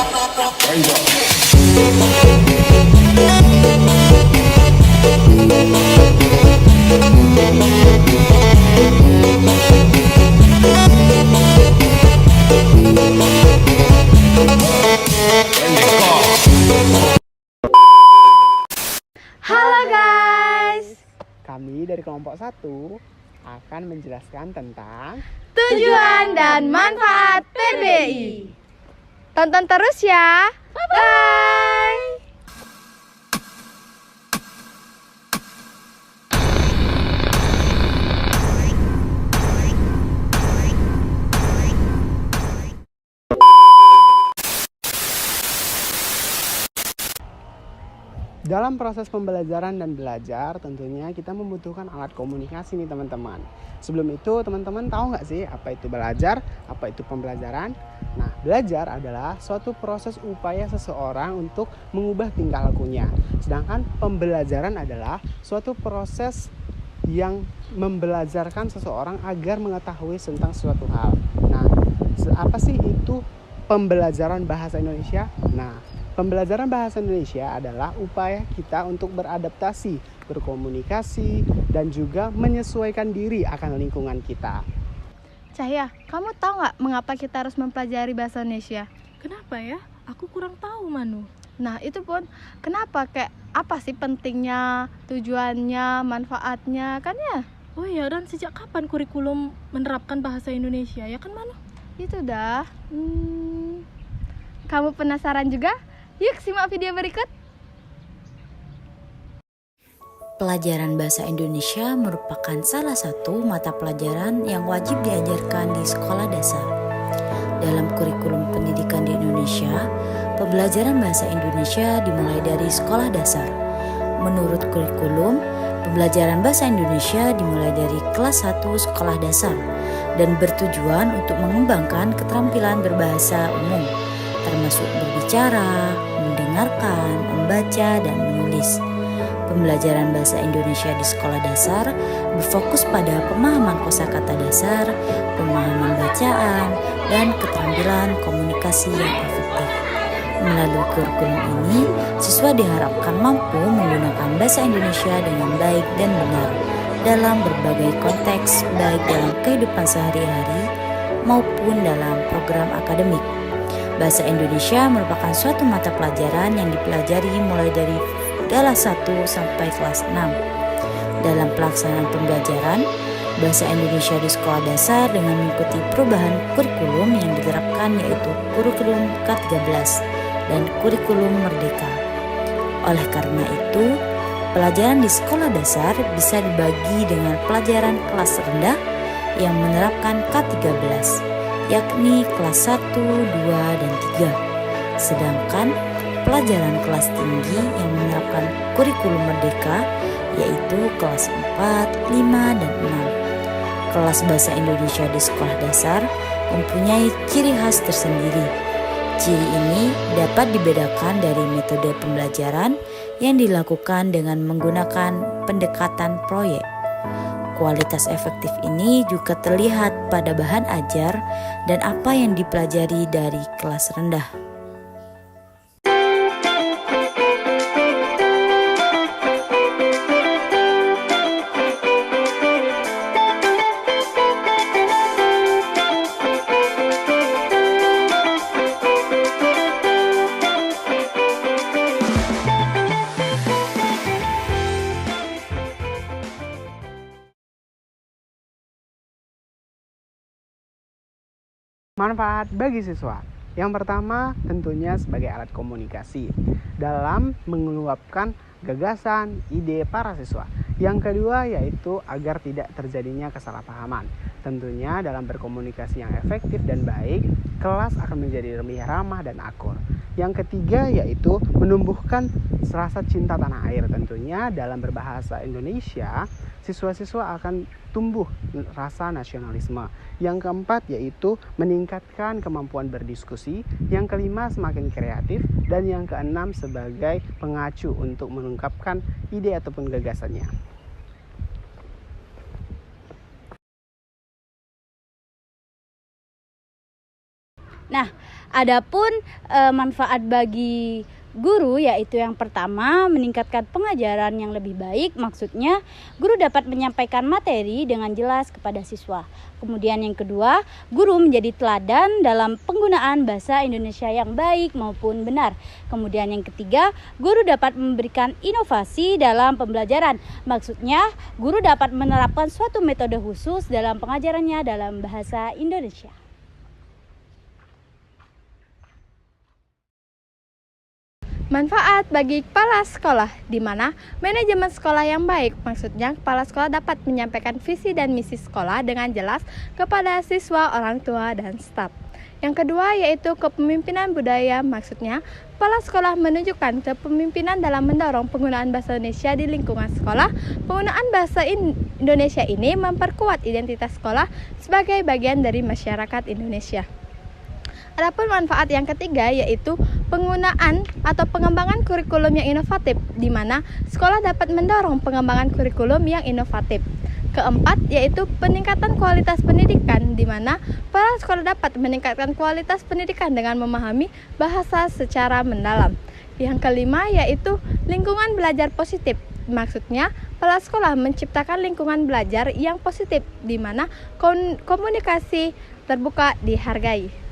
Halo guys, Kami dari kelompok 1 akan menjelaskan tentang tujuan dan manfaat PBI. Tonton terus ya. Bye. dalam proses pembelajaran dan belajar tentunya kita membutuhkan alat komunikasi nih teman-teman. Sebelum itu teman-teman tahu nggak sih apa itu belajar, apa itu pembelajaran? Nah, belajar adalah suatu proses upaya seseorang untuk mengubah tingkah lakunya. Sedangkan pembelajaran adalah suatu proses yang membelajarkan seseorang agar mengetahui tentang suatu hal. Nah, apa sih itu pembelajaran bahasa Indonesia? Nah, pembelajaran bahasa Indonesia adalah upaya kita untuk beradaptasi, berkomunikasi, dan juga menyesuaikan diri akan lingkungan kita. Cahya, kamu tahu nggak mengapa kita harus mempelajari bahasa Indonesia? Kenapa ya? Aku kurang tahu, Manu. Nah, itu pun kenapa, kayak apa sih pentingnya, tujuannya, manfaatnya, kan ya? Oh iya, dan sejak kapan kurikulum menerapkan bahasa Indonesia, ya kan, Manu? Itu dah. Kamu penasaran juga? Yuk simak video berikut. Pelajaran bahasa Indonesia merupakan salah satu mata pelajaran yang wajib diajarkan di sekolah dasar. Dalam kurikulum pendidikan di Indonesia, pembelajaran bahasa Indonesia dimulai dari sekolah dasar. Menurut kurikulum, pembelajaran bahasa Indonesia dimulai dari kelas 1 sekolah dasar dan bertujuan untuk mengembangkan keterampilan berbahasa umum, termasuk berbicara, mendengarkan, membaca, dan menulis. Pembelajaran bahasa Indonesia di sekolah dasar berfokus pada pemahaman kosakata dasar, pemahaman bacaan, dan keterampilan komunikasi yang efektif. Melalui kurikulum ini, siswa diharapkan mampu menggunakan bahasa Indonesia dengan baik dan benar dalam berbagai konteks, baik dalam kehidupan sehari-hari maupun dalam program akademik. Bahasa Indonesia merupakan suatu mata pelajaran yang dipelajari mulai dari kelas 1 sampai kelas 6. Dalam pelaksanaan pembelajaran bahasa Indonesia di sekolah dasar dengan mengikuti perubahan kurikulum yang diterapkan, yaitu kurikulum K13 dan kurikulum Merdeka. Oleh karena itu, pelajaran di sekolah dasar bisa dibagi dengan pelajaran kelas rendah yang menerapkan K13, yakni kelas 1, 2, dan 3. Sedangkan pelajaran kelas tinggi yang menerapkan kurikulum Merdeka yaitu kelas 4, 5, dan 6. Kelas bahasa Indonesia di sekolah dasar mempunyai ciri khas tersendiri. Ciri ini dapat dibedakan dari metode pembelajaran yang dilakukan dengan menggunakan pendekatan proyek. Kualitas efektif ini juga terlihat pada bahan ajar dan apa yang dipelajari dari kelas rendah. Manfaat bagi siswa. Yang pertama tentunya sebagai alat komunikasi dalam mengeluapkan gagasan, ide para siswa. Yang kedua yaitu agar tidak terjadinya kesalahpahaman. Tentunya dalam berkomunikasi yang efektif dan baik, kelas akan menjadi lebih ramah dan akur. Yang ketiga yaitu menumbuhkan rasa cinta tanah air. Tentunya dalam berbahasa Indonesia, siswa-siswa akan tumbuh rasa nasionalisme. Yang keempat yaitu meningkatkan kemampuan berdiskusi. Yang kelima semakin kreatif. Dan yang keenam sebagai pengacu untuk mengungkapkan ide ataupun gagasannya. Nah, Adapun manfaat bagi guru yaitu yang pertama meningkatkan pengajaran yang lebih baik, maksudnya guru dapat menyampaikan materi dengan jelas kepada siswa. Kemudian yang kedua, guru menjadi teladan dalam penggunaan bahasa Indonesia yang baik maupun benar. Kemudian yang ketiga, guru dapat memberikan inovasi dalam pembelajaran. Maksudnya guru dapat menerapkan suatu metode khusus dalam pengajarannya dalam bahasa Indonesia. Manfaat bagi kepala sekolah, di mana manajemen sekolah yang baik, maksudnya kepala sekolah dapat menyampaikan visi dan misi sekolah dengan jelas kepada siswa, orang tua, dan staf. Yang kedua yaitu kepemimpinan budaya, maksudnya kepala sekolah menunjukkan kepemimpinan dalam mendorong penggunaan bahasa Indonesia di lingkungan sekolah. Penggunaan bahasa Indonesia ini memperkuat identitas sekolah sebagai bagian dari masyarakat Indonesia. Adapun manfaat yang ketiga yaitu penggunaan atau pengembangan kurikulum yang inovatif, di mana sekolah dapat mendorong pengembangan kurikulum yang inovatif. Keempat yaitu peningkatan kualitas pendidikan, di mana para sekolah dapat meningkatkan kualitas pendidikan dengan memahami bahasa secara mendalam. Yang kelima yaitu lingkungan belajar positif. Maksudnya, kepala sekolah menciptakan lingkungan belajar yang positif, di mana komunikasi terbuka dihargai.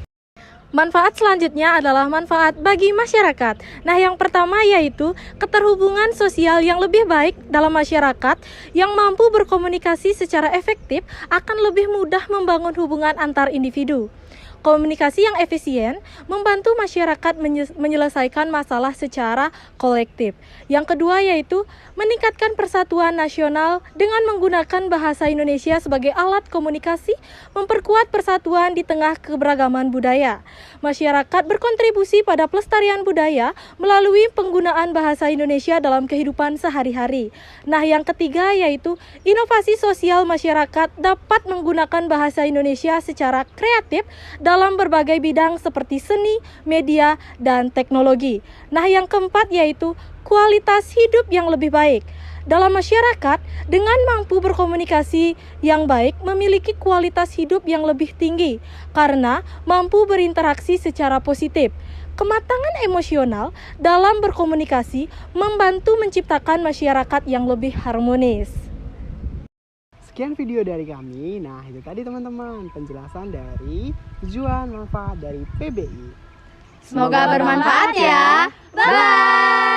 Manfaat selanjutnya adalah manfaat bagi masyarakat. Nah, yang pertama yaitu keterhubungan sosial yang lebih baik dalam masyarakat yang mampu berkomunikasi secara efektif akan lebih mudah membangun hubungan antar individu. Komunikasi yang efisien membantu masyarakat menyelesaikan masalah secara kolektif. Yang kedua yaitu meningkatkan persatuan nasional dengan menggunakan bahasa Indonesia sebagai alat komunikasi, memperkuat persatuan di tengah keberagaman budaya. Masyarakat berkontribusi pada pelestarian budaya melalui penggunaan bahasa Indonesia dalam kehidupan sehari-hari. Nah, yang ketiga yaitu inovasi sosial masyarakat dapat menggunakan bahasa Indonesia secara kreatif dalam berbagai bidang seperti seni, media, dan teknologi. Nah, yang keempat yaitu kualitas hidup yang lebih baik. Dalam masyarakat, dengan mampu berkomunikasi yang baik, memiliki kualitas hidup yang lebih tinggi karena mampu berinteraksi secara positif. Kematangan emosional dalam berkomunikasi membantu menciptakan masyarakat yang lebih harmonis. Sekian video dari kami. Nah, itu tadi teman-teman penjelasan dari tujuan manfaat dari PBI. Semoga bermanfaat ya. Bye.